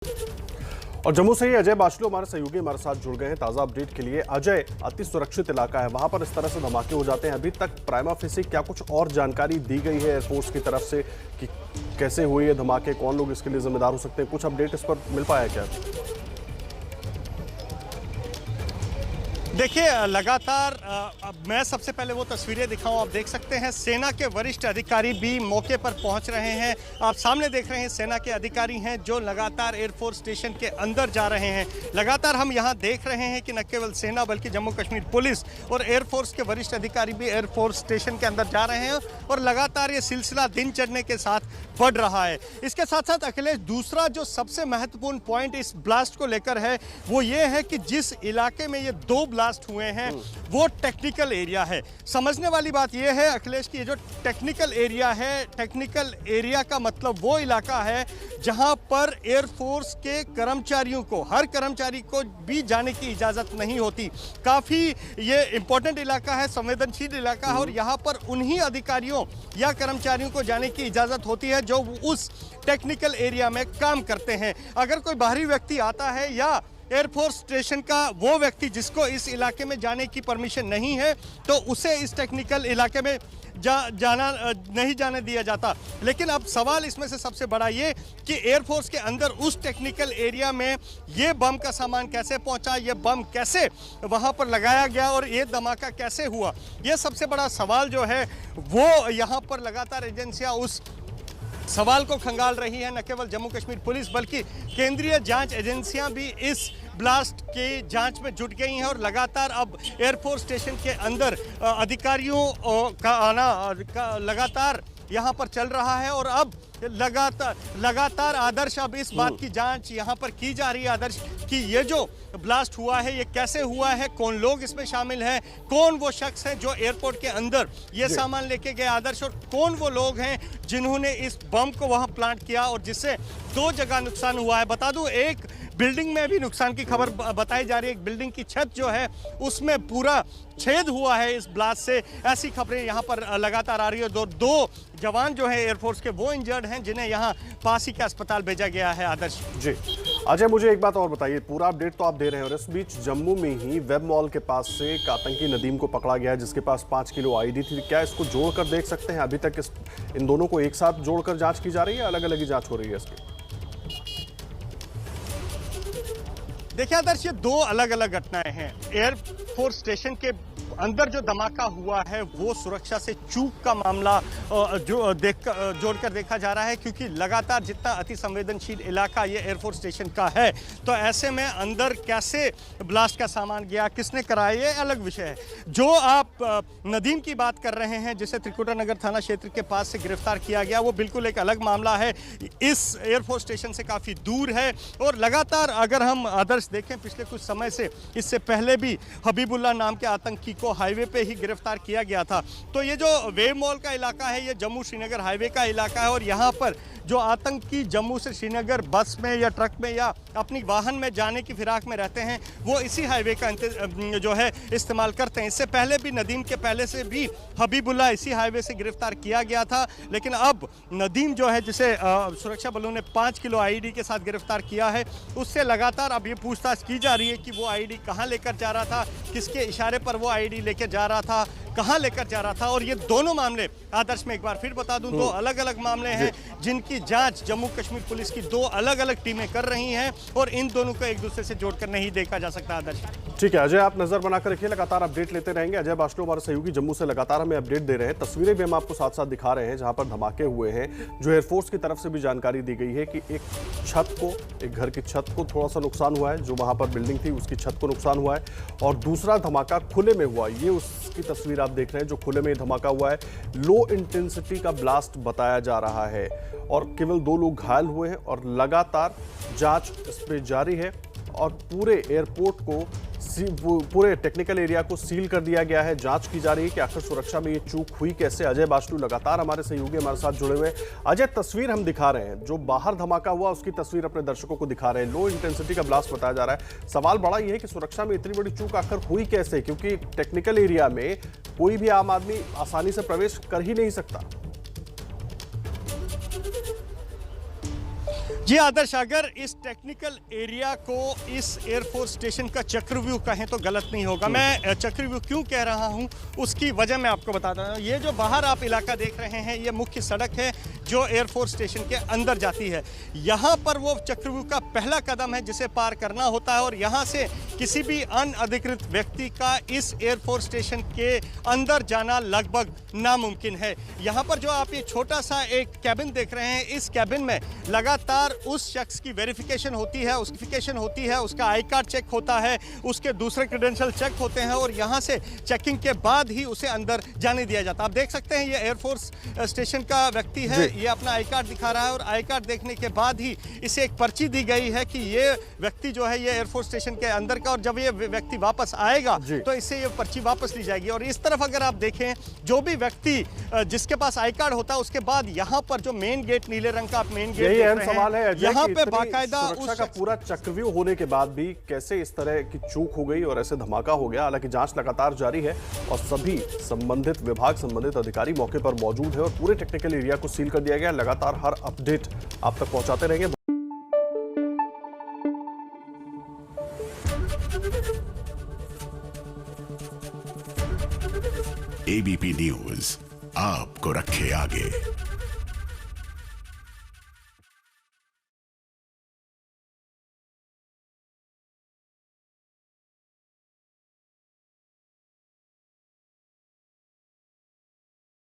और जम्मू से ही अजय बाचलू हमारे सहयोगी हमारे साथ जुड़ गए हैं ताज़ा अपडेट के लिए। अजय, अति सुरक्षित इलाका है, वहां पर इस तरह से धमाके हो जाते हैं, अभी तक प्राइमा फेसी क्या कुछ और जानकारी दी गई है एयरफोर्स की तरफ से कि कैसे हुए ये धमाके, कौन लोग इसके लिए जिम्मेदार हो सकते हैं? कुछ अपडेट इस पर मिल पाया क्या? देखिए, लगातार मैं सबसे पहले वो तस्वीरें दिखाऊं, आप देख सकते हैं सेना के वरिष्ठ अधिकारी भी मौके पर पहुंच रहे हैं। आप सामने देख रहे हैं सेना के अधिकारी हैं जो लगातार एयरफोर्स स्टेशन के अंदर जा रहे हैं। लगातार हम यहां देख रहे हैं कि न केवल सेना बल्कि जम्मू कश्मीर पुलिस और एयरफोर्स के वरिष्ठ अधिकारी भी एयरफोर्स स्टेशन के अंदर जा रहे हैं और लगातार ये सिलसिला दिन चढ़ने के साथ बढ़ रहा है। इसके साथ साथ अखिलेश, दूसरा जो सबसे महत्वपूर्ण पॉइंट इस ब्लास्ट को लेकर है वो ये है कि जिस इलाके में ये दो ब्लास्ट हुए हैं वो टेक्निकल एरिया है। समझने वाली बात यह है अखिलेश कि ये जो टेक्निकल एरिया है, टेक्निकल एरिया का मतलब वो इलाका है जहां पर एयरफोर्स के कर्मचारियों को, हर कर्मचारी को भी जाने की इजाजत नहीं होती। काफी ये इंपॉर्टेंट इलाका है, संवेदनशील इलाका है और यहाँ पर उन्हीं अधिकारियों या कर्मचारियों को जाने की इजाजत होती है जो उस टेक्निकल एरिया में काम करते हैं। अगर कोई बाहरी व्यक्ति आता है या एयरफोर्स स्टेशन का वो व्यक्ति जिसको इस इलाके में जाने की परमिशन नहीं है तो उसे इस टेक्निकल इलाके में नहीं जाने दिया जाता। लेकिन अब सवाल इसमें से सबसे बड़ा ये कि एयरफोर्स के अंदर उस टेक्निकल एरिया में ये बम का सामान कैसे पहुंचा, ये बम कैसे वहां पर लगाया गया और ये धमाका कैसे हुआ, ये सबसे बड़ा सवाल जो है वो यहाँ पर लगातार एजेंसियां उस सवाल को खंगाल रही है। न केवल जम्मू कश्मीर पुलिस बल्कि केंद्रीय जांच एजेंसियां भी इस ब्लास्ट के जांच में जुट गई हैं और लगातार अब एयरफोर्स स्टेशन के अंदर अधिकारियों का आना लगातार यहाँ पर चल रहा है और अब लगातार आदर्श अब इस बात की जांच यहाँ पर की जा रही है आदर्श कि ये जो ब्लास्ट हुआ है ये कैसे हुआ है, कौन लोग इसमें शामिल हैं, कौन वो शख्स हैं जो एयरपोर्ट के अंदर ये सामान लेके गए आदर्श, और कौन वो लोग हैं जिन्होंने इस बम को वहां प्लांट किया और जिससे दो जगह नुकसान हुआ है। बता दूं, एक बिल्डिंग में भी नुकसान की खबर बताई जा रही है, एक बिल्डिंग की छत जो है उसमें पूरा छेद हुआ है इस ब्लास्ट से, ऐसी खबरें यहाँ पर लगातार आ रही है। दो जवान जो है एयरफोर्स के वो इंजर्ड हैं जिन्हें यहाँ पास ही के अस्पताल भेजा गया है। आदर्श जी, अजय मुझे एक बात और बताइए, पूरा अपडेट तो आप दे रहे हैं और इस बीच जम्मू में ही वेब मॉल के पास से एक आतंकी नदीम को पकड़ा गया है जिसके पास 5 किलो आईडी थी। क्या इसको जोड़कर देख सकते हैं? अभी तक इन दोनों को एक साथ जोड़कर जांच की जा रही है, अलग अलग ही जांच हो रही है इसकी? देखिए आदर्श, ये दो अलग अलग घटनाएं हैं। एयरफोर्स स्टेशन के अंदर जो धमाका हुआ है वो सुरक्षा से चूक का मामला जो जोड़कर देखा जा रहा है, क्योंकि लगातार जितना अति संवेदनशील इलाका ये एयरफोर्स स्टेशन का है तो ऐसे में अंदर कैसे ब्लास्ट का सामान गया, किसने कराया, ये अलग विषय है। जो आप नदीम की बात कर रहे हैं जिसे त्रिकुटा नगर थाना क्षेत्र के पास से गिरफ्तार किया गया, वो बिल्कुल एक अलग मामला है, इस एयरफोर्स स्टेशन से काफ़ी दूर है। और लगातार अगर हम आदर्श देखें, पिछले कुछ समय से, इससे पहले भी हबीबुल्ला नाम के आतंकी को हाईवे पे ही गिरफ्तार किया गया था। तो ये जो वेब मॉल का इलाका है ये जम्मू श्रीनगर हाईवे का इलाका है और यहाँ पर जो आतंकी जम्मू से श्रीनगर बस में या ट्रक में या अपनी वाहन में जाने की फिराक में रहते हैं वो इसी हाईवे का जो है इस्तेमाल करते हैं। इससे पहले भी नदीम के पहले से भी हबीबुल्ला इसी हाईवे से गिरफ्तार किया गया था, लेकिन अब नदीम जो है जिसे सुरक्षा बलों ने 5 किलो आईडी के साथ गिरफ्तार किया है, उससे लगातार अब ये पूछताछ की जा रही है कि वो आईडी कहाँ लेकर जा रहा था, किसके इशारे पर वो आईडी लेकर जा रहा था, कहां लेकर जा रहा था। और ये दोनों मामले आदर्श में एक बार फिर बता दूं, दो अलग अलग मामले हैं जिनकी जांच जम्मू कश्मीर पुलिस की दो अलग अलग टीमें कर रही हैं और इन दोनों को एक दूसरे से जोड़कर नहीं देखा जा सकता। आदर्श ठीक है अजय, आप नजर बनाकर रखिए, लगातार अपडेट लेते रहेंगे। अजय बाचलू हमारे सहयोगी जम्मू से लगातार हमें अपडेट दे रहे हैं, तस्वीरें भी हम आपको साथ साथ दिखा रहे हैं जहां पर धमाके हुए हैं। जो एयरफोर्स की तरफ से भी जानकारी दी गई है कि एक घर की छत को थोड़ा सा नुकसान हुआ है, जो वहां पर बिल्डिंग थी उसकी छत को नुकसान हुआ है, और दूसरा धमाका खुले में हुआ। ये उसकी तस्वीर आप देख रहे हैं जो खुले में धमाका हुआ है। लो इंटेंसिटी का ब्लास्ट बताया जा रहा है और केवल 2 लोग घायल हुए हैं और लगातार जांच इस पे जारी है और पूरे एयरपोर्ट को, पूरे टेक्निकल एरिया को सील कर दिया गया है। जांच की जा रही है कि आखिर सुरक्षा में ये चूक हुई कैसे। अजय बाचलू लगातार हमारे सहयोगी हमारे साथ जुड़े हुए हैं। अजय, तस्वीर हम दिखा रहे हैं, जो बाहर धमाका हुआ उसकी तस्वीर अपने दर्शकों को दिखा रहे हैं। लो इंटेंसिटी का ब्लास्ट बताया जा रहा है। सवाल बड़ा ये है कि सुरक्षा में इतनी बड़ी चूक आखिर हुई कैसे, क्योंकि टेक्निकल एरिया में कोई भी आम आदमी आसानी से प्रवेश कर ही नहीं सकता। जी आदर्श, अगर इस टेक्निकल एरिया को इस एयरफोर्स स्टेशन का चक्रव्यूह कहें तो गलत नहीं होगा। मैं चक्रव्यूह क्यों कह रहा हूं उसकी वजह मैं आपको बताता हूं। ये जो बाहर आप इलाका देख रहे हैं, ये मुख्य सड़क है जो एयरफोर्स स्टेशन के अंदर जाती है। यहाँ पर वो चक्रव्यूह का पहला कदम है जिसे पार करना होता है और यहाँ से किसी भी अनअधिकृत व्यक्ति का इस एयरफोर्स स्टेशन के अंदर जाना लगभग नामुमकिन है। यहाँ पर जो आप ये छोटा सा एक कैबिन देख रहे हैं, इस कैबिन में लगातार उस शख्स की वेरिफिकेशन होती है, उसका आई कार्ड चेक होता है, उसके दूसरे क्रेडेंशियल चेक होते हैं और यहाँ से चेकिंग के बाद ही उसे अंदर जाने दिया जाता है। आप देख सकते हैं ये एयरफोर्स स्टेशन का व्यक्ति है, ये अपना आई कार्ड दिखा रहा है और आई कार्ड देखने के बाद ही इसे एक पर्ची दी गई है कि ये व्यक्ति जो है ये एयरफोर्स स्टेशन के अंदर का, और जब ये व्यक्ति वापस आएगा तो इससे ये पर्ची वापस ली जाएगी। और इस तरफ अगर आप देखें, जो भी व्यक्ति जिसके पास आई कार्ड होता है उसके बाद यहाँ पर जो मेन गेट, नीले रंग का आप मेन गेट देख रहे हैं, यहाँ पे बाकायदा सुरक्षा का पूरा चक्रव्यूह होने के बाद भी कैसे इस तरह की चूक हो गई और ऐसे धमाका हो गया। हालांकि जांच लगातार जारी है और सभी संबंधित विभाग, संबंधित अधिकारी मौके पर मौजूद है और पूरे टेक्निकल एरिया को सील कर दिया गया। लगातार हर अपडेट आप तक पहुंचाते रहेंगे। एबीपी न्यूज आपको रखे आगे।